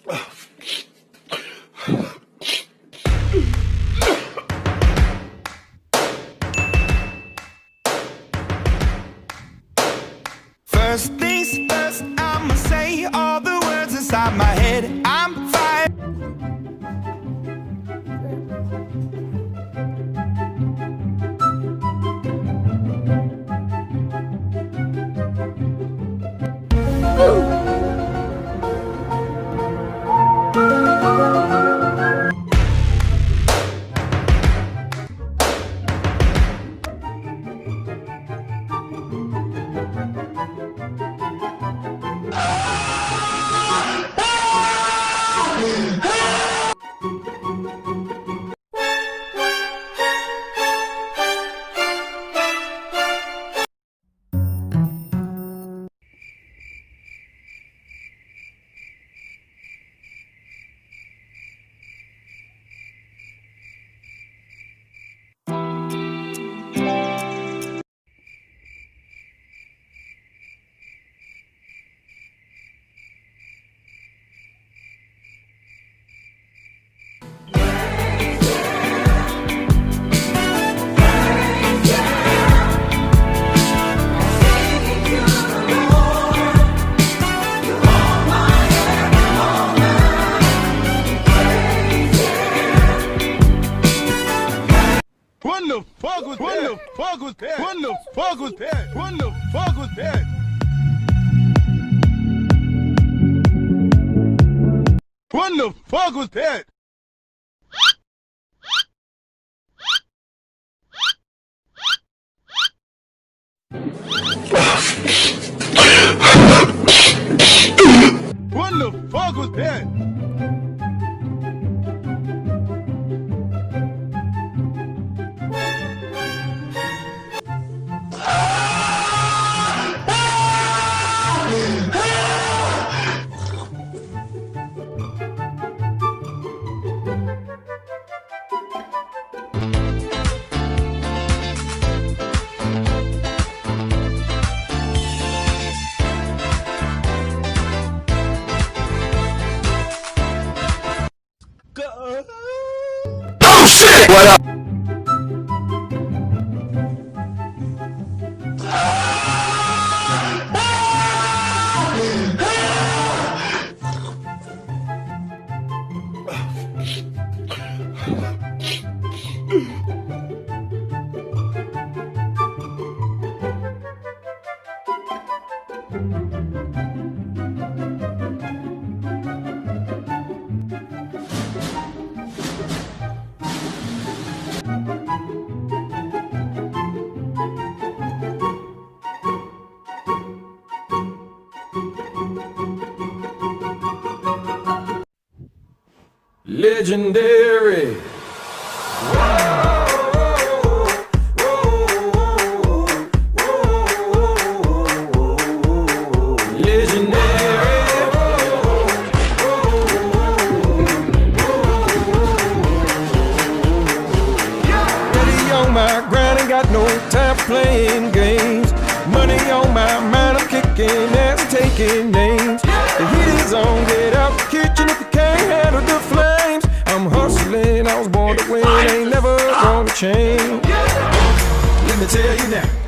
First things first, I'ma say all the words inside my head. I'm fine. What the fuck was that? What the fuck was that? What the fuck was that? What the fuck was that? What the fuck was that? What the fuck was that? Oh shit! What up? Legendary. Got no time for playing games. Money on my mind, I'm kicking ass, taking names. The heat is on, get out the kitchen if you can't handle the flames. I'm hustling, I was born to win, ain't never gonna change. Let me tell you now.